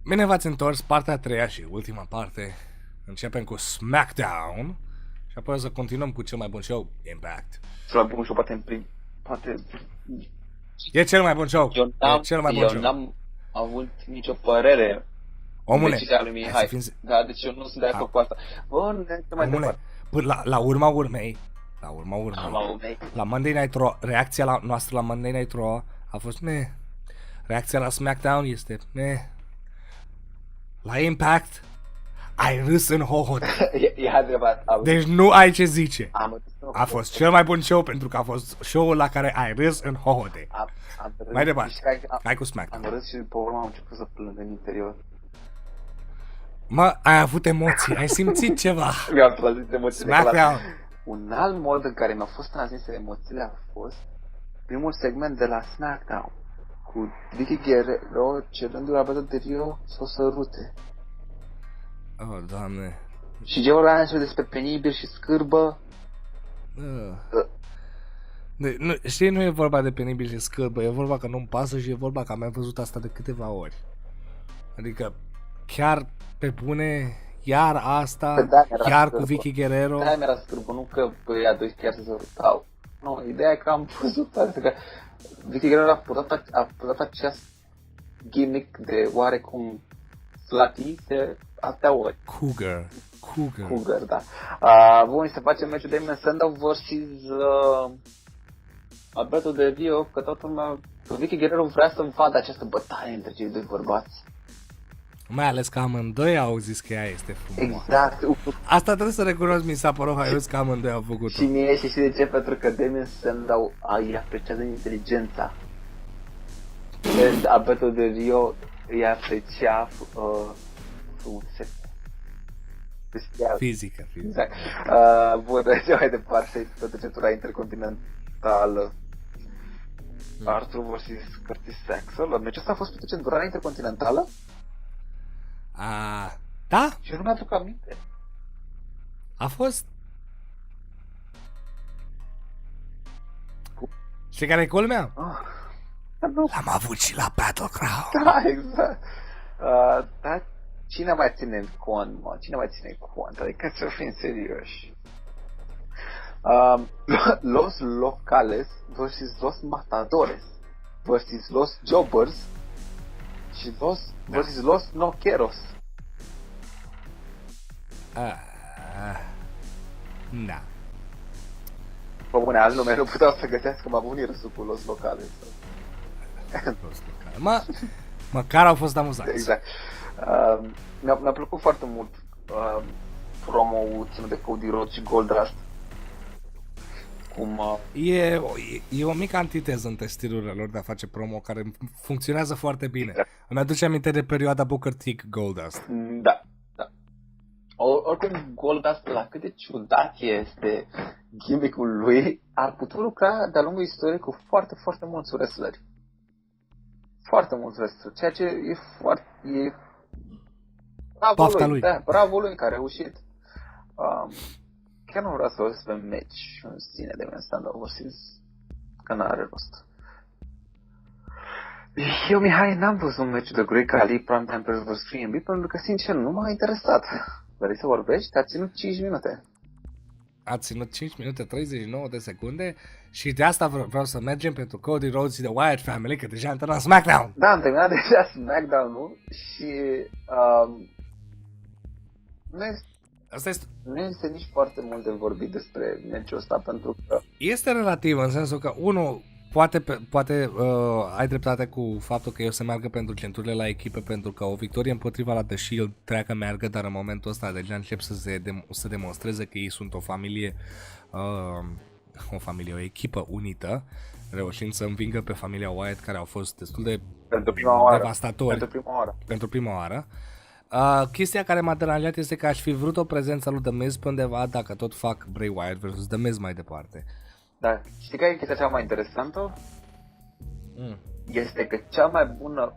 Bine v-ați întors, partea a treia și ultima parte. Începem cu SmackDown și apoi o să continuăm cu cel mai bun show, Impact. Cel mai bun show, poate în prim... Poate... E cel mai bun show. Eu n-am avut nicio părere. Omule, decizia lui Mihai. Da, deci eu nu sunt de acord cu asta. Bun, mai departe. La urma urmei, la Monday Night Raw, reacția noastră la Monday Night Raw a fost meh. Reacția la SmackDown este meh. La Impact ai râs în hohote. E adevărat. Deci nu ai ce zice. A fost cel mai bun show pentru că a fost show-ul la care ai râs în hohote. Mai departe. Hai cu SmackDown. Am râs și pe urmă am început să plâng în interior. Mă, ai avut emoții, ai simțit ceva. Mi-am transmis emoțiile. SmackDown. Un alt mod în care mi-au fost transmise emoțiile a fost primul segment de la SmackDown cu Vicky Guerrero cerându-i la Battle de Rio să o sărute. Oh, Doamne. Și ce vorbeam despre penibil și scârbă. Știi, nu e vorba de penibil și scârbă, e vorba că nu-mi pasă și e vorba că am mai văzut asta de câteva ori. Adică chiar pe bune, iar asta, chiar cu Vicky Guerrero. Da, mi-era scârbă, nu că ea doi chiar se sărutau. Nu, ideea e că am văzut asta, că Vicky Guerrero a purtat acest gimmick de oarecum slutty de atâtea ori. Cougar, da. Bun, se face meciul de Damien Sandow vs. Alberto Del Rio, că toată lumea, Vicky Guerrero vrea să vadă această bătaie între cei doi bărbați. Mai ales că amândoi au zis că ea este frumoasă. Exact. Asta trebuie să recunosc, mi s-a părut haios că amândoi au făcut-o. Și mie și de ce? Pentru că Damien Sandow îi apreciază inteligența. Alberto Del Rio îi aprecia frumusețea. Fizică. Exact. Bun, de mai departe, pe trecetura intercontinentală. Arthur vs. Curtis Axel. Meciul ăsta a fost pe trecetura intercontinentală? Da? Și nu mi-aduc aminte. A fost. Știi care e culmea? L-am avut și la Battleground. Da, exact. Dar cine mai ține cont, mă? Cine mai ține cont? Adică să fim serioși. Los Locales vs. Los Matadores vs. Los Jobbers și vs. Los Noqueros. Da. Pe bune, alți lume nu puteau să găsească mai bunii râsul cu Los Locales. Măcar au fost amuzanți. Exact. Mi-a plăcut foarte mult promo-ul ținut de Cody Rhodes și Goldust. E o mică antiteză între stilurile lor de a face promo care funcționează foarte bine. Exact. Îmi aduce aminte de perioada Booker T Goldust. Da. Oricum Goldust, la cât de ciudat este gimmick-ul lui, ar putea lucra de-a lungul istoriei cu foarte, foarte mulți wrestleri. Foarte mulți wrestleri, ceea ce e foarte... Pafta lui. Da, bravo lui că a reușit. Chiar nu vreau să văd pe meci în sine de Damien Sandow vs. că n-are rost. Eu, Mihai, n-am văzut un meci de Great Khali Primetime vs. 3MB pentru că, sincer, nu m-a interesat. Vrei să vorbești? A ținut 5 minute. A ținut 5 minute 39 de secunde și de asta vreau să mergem pentru Cody Rhodes și The Wyatt Family, că deja am terminat SmackDown. Da, am terminat deja SmackDown-ul și nu este nici foarte mult de vorbit despre meciul ăsta pentru că... Este relativ în sensul că, unul, poate ai dreptate cu faptul că eu să meargă pentru centurile la echipe pentru că o victorie împotriva la The Shield treacă meargă, dar în momentul ăsta deja încep să demonstreze că ei sunt o familie, o echipă unită, reușind să învingă pe familia Wyatt, care au fost destul de devastatori pentru prima oară. Chestia care m-a deranjat este că aș fi vrut o prezență lui The Miz pe undeva dacă tot fac Bray Wyatt vs. The Miz mai departe. Da, știi care e chestia cea mai interesantă? Este că cea mai bună,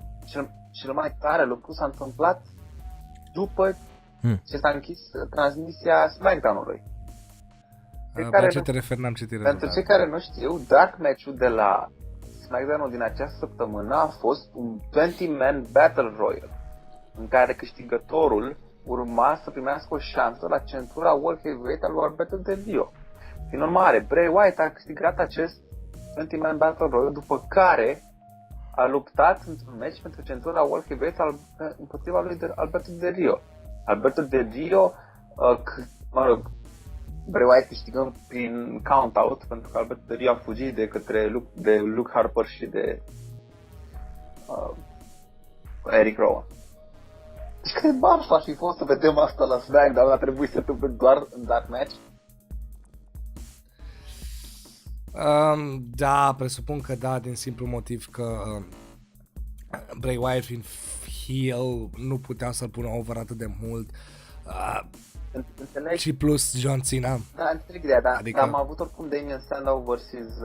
cel mai tare lucru s-a întâmplat după ce s-a închis transmisia SmackDown-ului. La ce te referi, n-am citit rezultatul. Pentru cei care nu știu, dark match-ul de la SmackDown-ul din această săptămână a fost un 20-man Battle Royale. în care câștigătorul urma să primească o șansă la centura World Heavyweight al lui Alberto Del Rio. Prin urmare, Bray Wyatt a câștigat acest 20-man Battle Royale, după care a luptat într-un meci pentru centura World Heavyweight împotriva lui Alberto Del Rio. Alberto Del Rio, Bray Wyatt câștigând prin count-out, pentru că Alberto Del Rio a fugit de Luke Harper și de Eric Rowan. Deci cât de marfă ar fi fost să vedem asta la SmackDown, a trebuit să se întâmple doar în that match? Da, presupun că da, din simplu motiv că Bray Wyatt fiind heel nu putea să-l pună over atât de mult. Înțeleg? Și plus John Cena. Da, înțeleg ideea, dar adică... am avut oricum Damien Sandow versus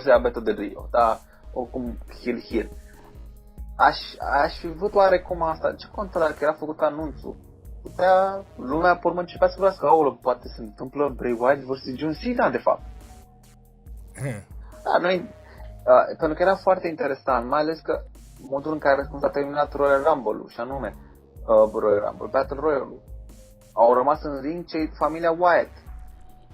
Alberto Del Rio, da, oricum heel. Aș fi vrut oarecum asta, ce contă că era făcut anunțul? Putea lumea pe urmă începea să vrească, aolă, poate se întâmplă Bray Wyatt versus John Cena, de fapt. Da, pentru că era foarte interesant, mai ales că modul în care s-a terminat Royal Rumble-ul, și anume Royal Rumble, Battle Royale-ul, au rămas în ring familia Wyatt.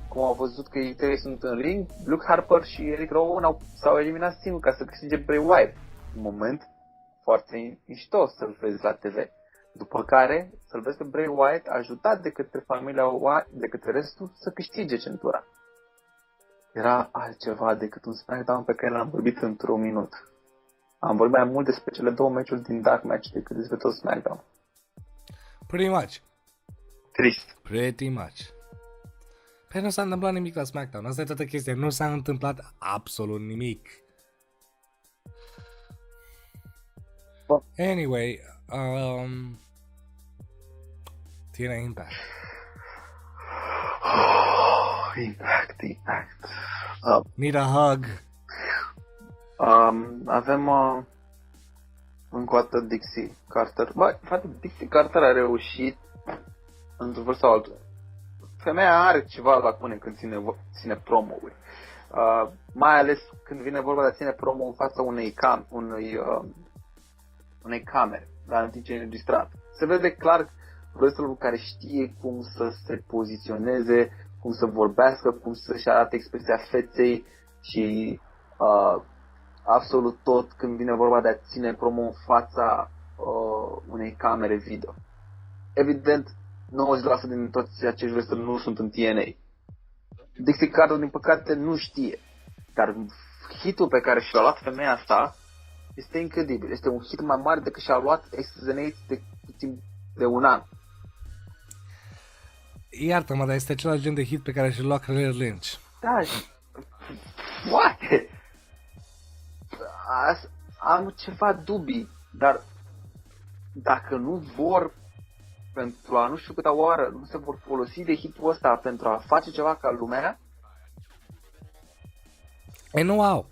Cum au văzut că ei trei sunt în ring, Luke Harper și Eric Rowan s-au eliminat singuri ca să câștige Bray Wyatt. Un moment foarte mișto să-l vezi la TV. După care să-l vezi pe Bray Wyatt ajutat de către familia Wyatt, de către restul, să câștige centura. Era altceva decât un SmackDown pe care l-am vorbit într-un minut. Am vorbit mai mult despre cele două meciuri din Dark Match decât despre tot SmackDown. Pretty much. Trist. Pretty much. Păi nu s-a întâmplat nimic la SmackDown. Asta e toată chestia. Nu s-a întâmplat absolut nimic. Anyway, TNA Impact. Impact. Need a hug. Avem încă o dată Dixie Carter. Băi, frate, Dixie Carter a reușit într-un fel sau altul. Femeia are ceva lacune când ține promo-uri. Mai ales când vine vorba de a ține promo în fața unei camere, dar în timp ce e înregistrat. Se vede clar wrestlerul care știe cum să se poziționeze, cum să vorbească, cum să-și arate expresia feței și absolut tot când vine vorba de a ține promo în fața unei camere video. Evident, 90% din toți acești wrestleri nu sunt în TNA. Dixie Carter, din păcate, nu știe. Dar hitul pe care și l-a luat femeia asta este incredibil. Este un hit mai mare decât și-a luat X-Zenate de timp de un an. Iartă-mă, dar este același gen de hit pe care și-l lua Claire Lynch. Da, poate. Am ceva dubii, dar dacă nu vor, pentru a nu știu câta oară, nu se vor folosi de hitul ăsta pentru a face ceva ca lumea? E nu au.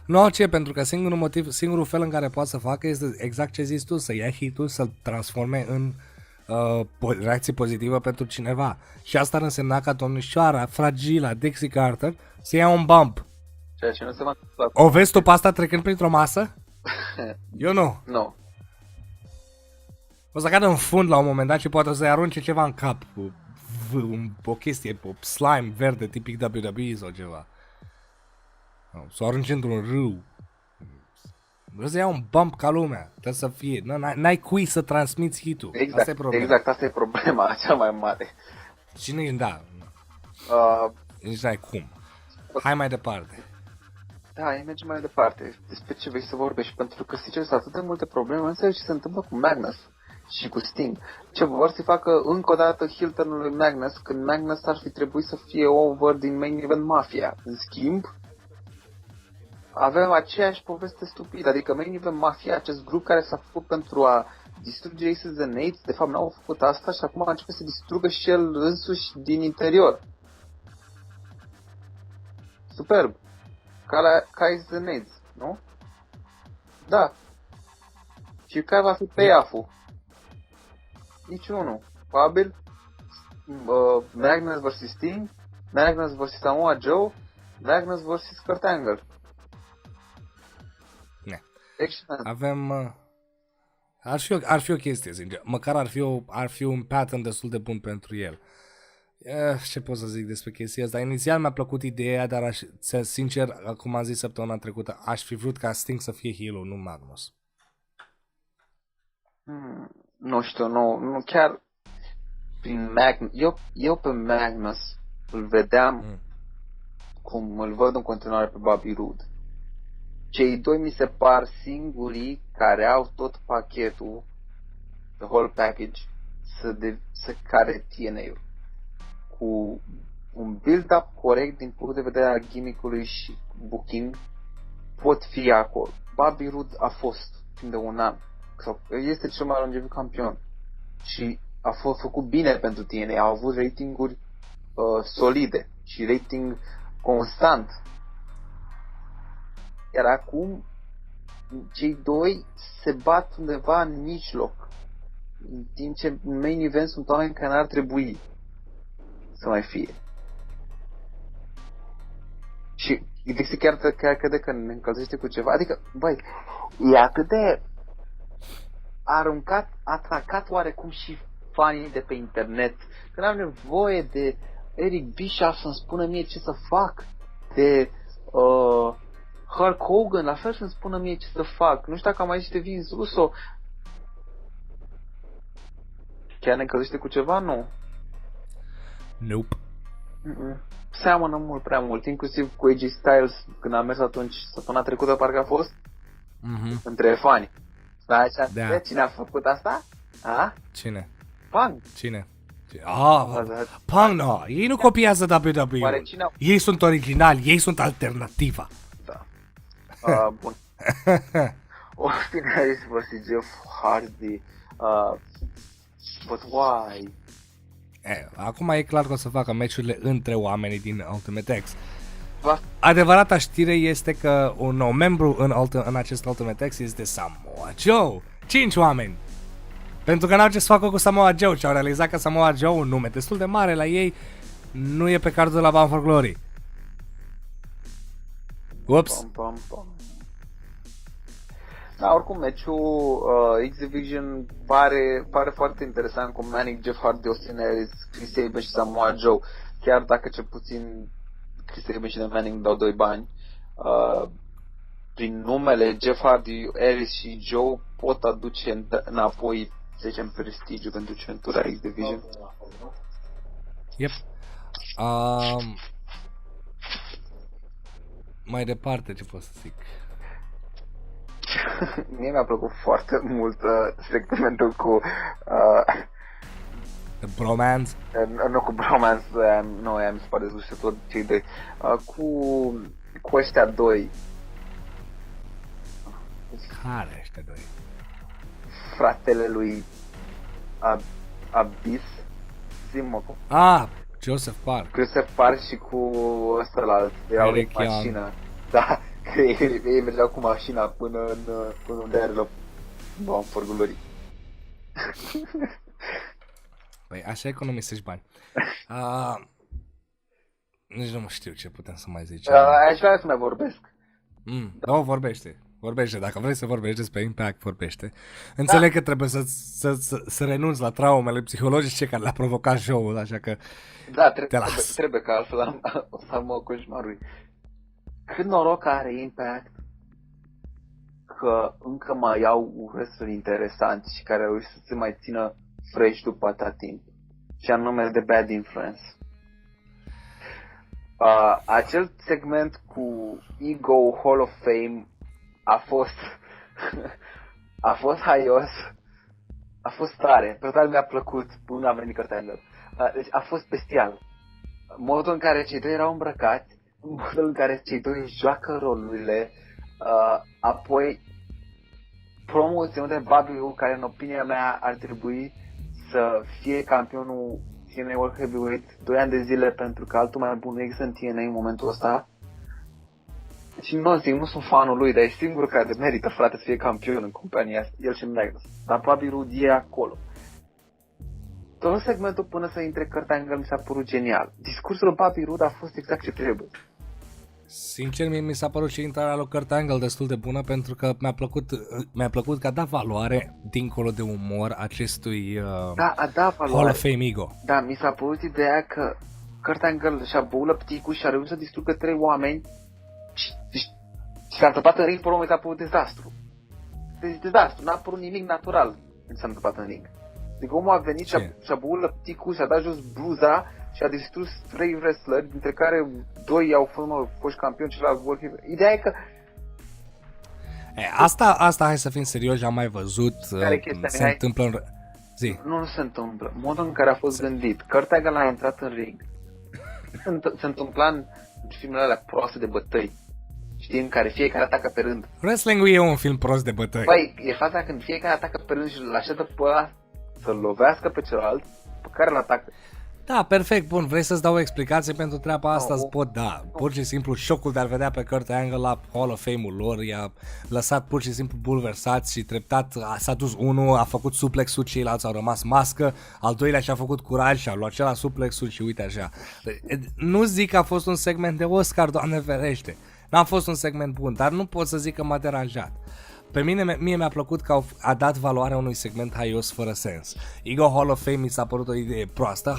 Nu au ce, pentru că singurul fel în care poate să facă este exact ce zici tu, să ia hitul, să-l transforme în reacție pozitivă pentru cineva. Și asta ar însemna ca domnișoara fragila Dixie Carter să ia un bump. Ceea ce nu se va întâmpla. O vezi tu pe asta trecând printr-o masă? Eu nu. Nu. O să cadă în fund la un moment dat și poate o să-i arunce ceva în cap. O chestie, o slime verde tipic WWE sau ceva. S-o arunce într-un râu. Vreau să iau un bump ca lumea. Trebuie să fie. N-ai cui să transmiți hit-ul. Exact, asta e problema. Exact, asta e problema cea mai mare. Și nici, da. Nici n-ai cum. Hai mai departe. Da, mergem mai departe. Despre ce vrei să vorbești? Pentru că, sincer, sunt atât de multe probleme. Nu înțeleg ce se întâmplă cu Magnus și cu Sting. Ce vor să facă încă o dată heel turn-ul lui Magnus, când Magnus ar fi trebuit să fie over din Main Event Mafia. În schimb, avem aceeași poveste stupidă, adică Main Event Mafia, acest grup care s-a făcut pentru a distruge Aces and Eights, de fapt n-au făcut asta și acum a început să distrugă și el însuși din interior. Superb. Ca Aces and Eights, nu? Da. Și care va fi payoff-ul? Niciunul. Probabil Magnus vs. Sting, Magnus vs. Samoa Joe, Magnus vs. Kurt Angle. Avem Ar fi o chestie, sincer. Măcar ar fi un pattern destul de bun pentru el. Ce pot să zic despre chestia asta? Inițial mi-a plăcut ideea, dar sincer, cum am zis săptămâna trecută, aș fi vrut ca Sting să fie heel-ul, nu Magnus. Nu știu, nu chiar prin Magnus. Eu pe Magnus îl vedeam cum îl văd în continuare pe Bobby Roode. Cei doi mi se par singurii care au tot pachetul, the whole package, să care TNA-ul. Cu un build-up corect din punct de vedere al gimmick-ului și booking, pot fi acolo. Bobby Roode a fost timp de un an. Este cel mai longeviv campion. Și a fost făcut bine pentru TNA. Au avut ratinguri solide și rating constant. Iar acum cei doi se bat undeva în mijloc, în timp ce în main event sunt oameni care n-ar trebui să mai fie. Și Dixie chiar crede că ne încălzește cu ceva. Adică, băi, e atât de atracat oarecum și fanii de pe internet, că n-am nevoie de Eric Bischoff să-mi spună mie ce să fac, de Hulk Hogan, la fel să-mi spună mie ce să fac. Nu știu dacă am mai zis de Vince Russo. Chiar ne încălzește cu ceva? Nu. Nope. Seamănă mult prea mult, inclusiv cu AJ Styles, când am mers atunci, săptămâna trecută parcă a fost, între fani. Da. Cine a făcut asta? Cine? Punk. Cine? Punk, no. Ei nu copiază WWE. Ei sunt originali, ei sunt alternativa. Da. Bun. Austin Harris vs. Jeff Hardy. But why? Acum e clar că o să facă meciurile între oamenii din Ultimate X. Adevărata știre este că un nou membru în acest Ultimate X este Samoa Joe. 5 oameni. Pentru că n-au ce să facă cu Samoa Joe și au realizat că Samoa Joe, un nume destul de mare la ei, nu e pe cardul la Bound for Glory. Ups. Da, oricum, meciul X-Division pare foarte interesant cu Manning, Jeff Hardy, Austin Harris, Chris Sabin și Samoa Joe. Chiar dacă cel puțin Chris Sabin și Manning dau 2 bani, prin numele Jeff Hardy, Harris și Joe pot aduce înapoi, să zicem, prestigiu pentru centura X-Division. Yep. Mai departe, ce pot să zic? Mie mi-a plăcut foarte mult segmentul cu bromance. Nu cu bromance, nu, mi se pare tot cei doi. Cu ăștia doi. Care ăștia doi? Fratele lui Abyss, zi-mă cum. Joseph Park. Joseph Park și cu ăsta la erau în mașină. Da, că ei mergeau cu mașina până unde are loc Bound for Glory. Păi așa economisești bani. Nici nu știu ce putem să mai zicem. Aș vrea să mai vorbesc. Da, vorbește. Vorbește, dacă vrei să vorbești despre Impact, vorbește. Înțeleg că trebuie să renunți la traumele psihologice care le-a provocat show-ul, așa că trebuie că altfel o să am o coșmarui. Cât noroc are Impact că încă mai au wrestleri interesanți și care au reușit să se mai țină fresh după atâta timp. Și anume The Bad Influence. Acel segment cu Ego Hall of Fame a fost haios, a fost tare, total mi-a plăcut, nu am venit Curtanger. Deci a fost bestial. Modul în care cei doi erau îmbrăcați, modul în care cei doi joacă rolurile, apoi promo ținut de Bobby Roode, care în opinia mea ar trebui să fie campionul TNA World Heavyweight 2 ani de zile, pentru că altul mai bun nu există în TNA în momentul ăsta. Și nu sunt fanul lui, dar e singurul care merită, frate, să fie campion în compania asta, el și Magnus. Dar Bobby Roode e acolo. Tot segmentul până să intre Kurt Angle mi s-a părut genial. Discursul lui Bobby Roode a fost exact ce trebuie. Sincer, mie mi s-a părut și intrarea lui Kurt Angle destul de bună pentru că mi-a plăcut că a dat valoare, dincolo de umor, acestui a dat valoare. Hall of Fame ego. Da, mi s-a părut ideea că Kurt Angle și-a băut lăpticul și a reușit să distrugă 3 oameni și s-a întâmplat în ring, pe urmă s-a părut dezastru. Deci dezastru, n-a apărut nimic natural când s-a întâmplat în ring. Adică omul a venit și-a băut lăpticul, și-a dat jos bluza și a distrus 3 wrestleri, dintre care 2 au fost campioni, celălalt World Heavyweight. Ideea e că... Asta hai să fim serioși, am mai văzut, se întâmplă în... Zi. Nu se întâmplă. Modul în care a fost gândit. Kurt Angle a intrat în ring. Se întâmpla în filmele alea proaste de bătăi. Știi, în care fiecare atacă pe rând. Wrestling-ul e un film prost de bătăi. Păi, e faza când fiecare atacă pe rând și îl așteaptă pe ăla să-l lovească pe celălalt, pe care îl atacă. Da, perfect, bun, vrei să-ți dau o explicație pentru treaba asta, îți pot da. Pur și simplu șocul de a-l vedea pe Kurt Angle la Hall of Fame-ul lor, i-a lăsat pur și simplu bulversat și treptat s-a dus unul, a făcut suplexul, ceilalți au rămas mască, al doilea și-a făcut curaj și a luat celălalt suplexul și uite așa. Nu zic că a fost un segment de Oscar, Doamne ferește, n-a fost un segment bun, dar nu pot să zic că m-a deranjat. Pe mie mi-a plăcut că a dat valoarea unui segment haios fără sens. Ego Hall of Fame mi s-a părut o idee proastă,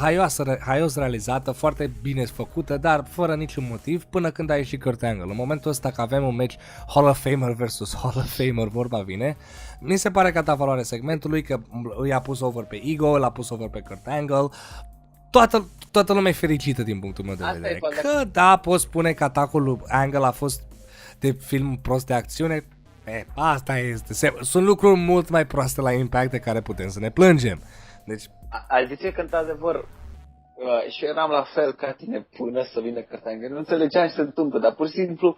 haios realizată, foarte bine făcută, dar fără niciun motiv, până când a ieșit Kurt Angle. În momentul ăsta că avem un match Hall of Famer versus Hall of Famer, vorba vine, mi se pare că a dat valoare segmentului, că i-a pus over pe Ego, l-a pus over pe Kurt Angle. Toată lumea e fericită din punctul meu de vedere. Că da, pot spune că atacul lui Angle a fost de film prost de acțiune. Asta este. Sunt lucruri mult mai proaste la Impact de care putem să ne plângem. Deci... Ai zice că într-adevăr și eu eram la fel ca tine până să vină Kurt Angle. Nu înțelegeam ce se întâmplă, dar pur și simplu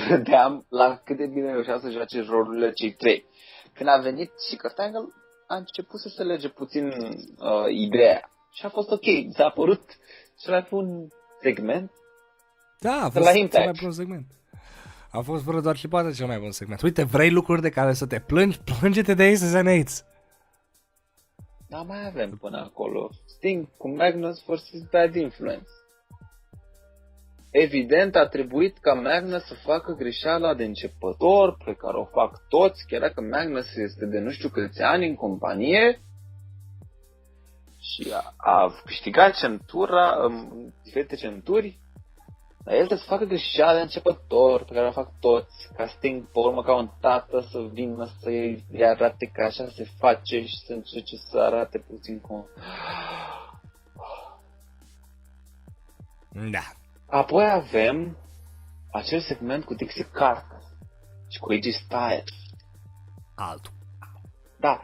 vedeam la cât de bine reușeau să joace rolurile cei 3. Când a venit și Kurt Angle, a început să se lege puțin ideea. Și a fost ok. S-a părut cel mai bun segment. Da, a fost cel mai bun segment. A fost fără doar și poate cel mai bun segment. Uite, vrei lucruri de care să te plângi? Plânge-te de Aces and Eights. Da, mai avem până acolo. Sting cu Magnus vs. Bad Influence. Evident, a trebuit ca Magnus să facă greșeala de începător, pe care o fac toți, chiar dacă Magnus este de nu știu câți ani în companie și a câștigat centura, diferite centuri. Dar el trebuie să facă greșeala de începător, pe care o fac toți, ca Sting, pe urmă, ca un tată, să vină să-i arate că așa se face și să încerce să arate puțin cum... Da. Apoi avem acel segment cu Dixie Carter și cu AJ Styles. Altul. Da.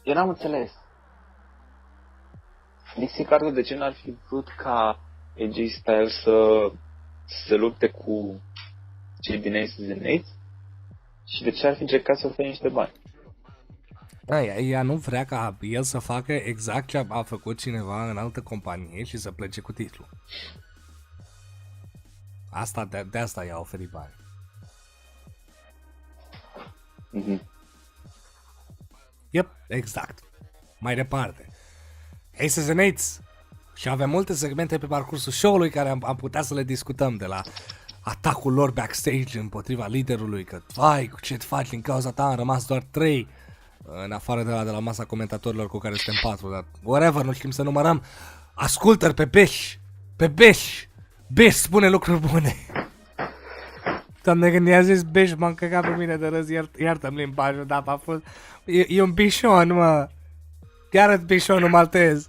Eu n-am înțeles. Dixie Carter de ce n-ar fi vrut ca AJ Styles să se lupte cu cei din Aces and Eights și de ce ar fi încercat să ofere niște bani? Ea nu vrea ca el să facă exact ce a făcut cineva în altă companie și să plece cu titlul. De asta i-a oferit bani. Yep, exact. Mai departe. Aces and Eights. Și avem multe segmente pe parcursul show-ului care am putea să le discutăm, de la atacul lor backstage împotriva liderului, că vai, cu ce faci, din cauza ta am rămas doar 3, în afară de la masa comentatorilor cu care suntem 4, dar whatever, nu știm să numărăm. Ascultă-l pe Beș, Beș spune lucruri bune. Doamne, când i-a zis Beș, m-am căcat pe mine de râs, iartă-mi limbajul, dar a fost... E un bișon, mă. Chiar bișonul maltez.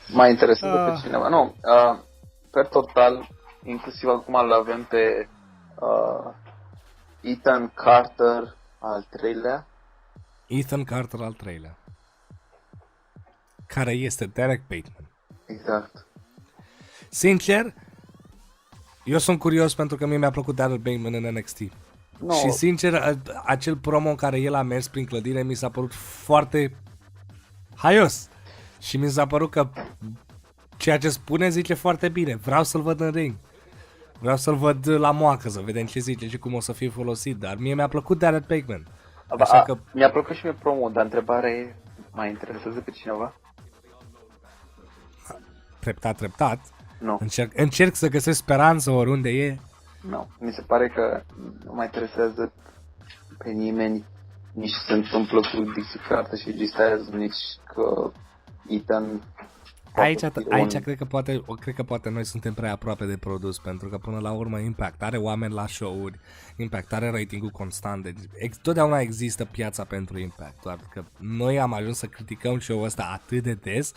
Mai interesează pe cineva. Nu, per total, inclusiv acum îl avem pe Ethan Carter al 3-lea. Ethan Carter al 3-lea. Care este Derek Bateman. Exact. Sincer, eu sunt curios pentru că mie mi-a plăcut Derek Bateman în NXT. No. Și sincer, acel promo în care el a mers prin clădire mi s-a părut foarte haios. Și mi s-a părut că ceea ce spune zice foarte bine. Vreau să-l văd în ring. Vreau să-l văd la moacă, să vedem ce zice și cum o să fie folosit. Dar mie mi-a plăcut Derek Bateman. Așa că... Mi-a plăcut și mie promo, dar întrebarea e, mai interesează pe cineva? Treptat. Nu. Încerc să găsesc speranță oriunde e. Nu. Mi se pare că nu mai interesează pe nimeni nici se întâmplă cu Dixie Carter și G-Styles, nici că Ethan... Aici cred că poate noi suntem prea aproape de produs, pentru că până la urmă Impact are oameni la show-uri, Impact are ratingul constant, deci totdeauna există piața pentru Impact, doar că noi am ajuns să criticăm show-ul ăsta atât de des,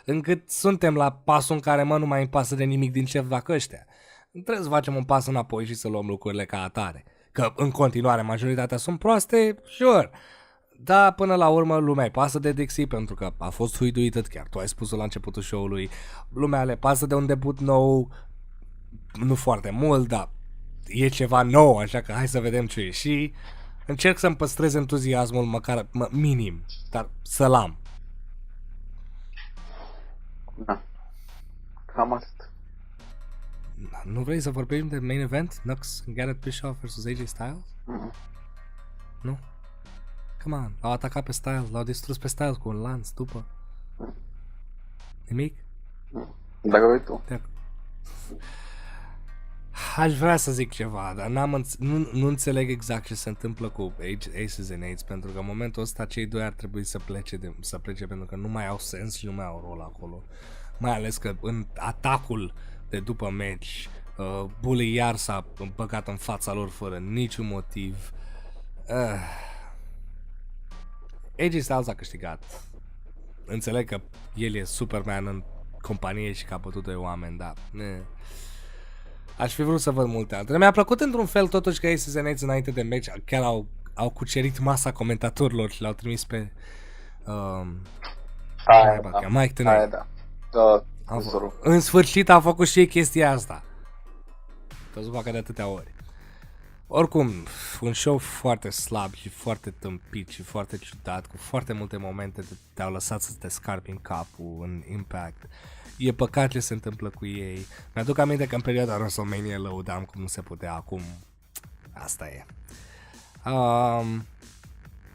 încât suntem la pasul în care nu mai îmi pasă de nimic din ce fac ăștia. Trebuie să facem un pas înapoi și să luăm lucrurile ca atare. Că în continuare majoritatea sunt proaste, sure. Dar până la urmă lumea îi pasă de Dixie pentru că a fost huiduită, chiar tu ai spus-o la începutul show-ului. Lumea le pasă de un debut nou, nu foarte mult, dar e ceva nou, așa că hai să vedem ce e. Și încerc să-mi păstrez entuziasmul măcar minim, dar să-l am. Da. Cam atât. Nu vrei să vorbim de main event? Nux and Garrett Bischoff vs. AJ Styles? Nu? Come on, l-au atacat pe Styles, l-au distrus pe Styles cu un lanț după. Nimic? Dacă vrei tu. Aș vrea să zic ceva, dar nu înțeleg exact ce se întâmplă cu Aces and Eights, pentru că în momentul ăsta cei doi ar trebui să plece pentru că nu mai au sens și nu mai au rol acolo. Mai ales că în atacul de după match, Bully iar s-a băgat în fața lor fără niciun motiv. AJ Styles a câștigat. Înțeleg că el e Superman în companie și că a bătut doi oameni, dar aș fi vrut să văd multe altele. Mi-a plăcut într-un fel totuși că Aces and Eights înainte de match chiar au cucerit masa comentatorilor și le-au trimis pe Mike Tenay. În sfârșit a făcut și ei chestia asta. Că să facă de atâtea ori. Oricum, un show foarte slab și foarte tâmpit și foarte ciudat, cu foarte multe momente te-au lăsat să te scarpi în capul, în Impact. E păcat ce se întâmplă cu ei. Mi-aduc aminte că în perioada WrestleMania lăudam cum nu se putea, acum asta e.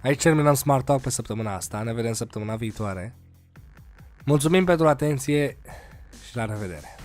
Aici terminăm Smart Talk pe săptămâna asta, ne vedem săptămâna viitoare. Mulțumim pentru atenție și la revedere!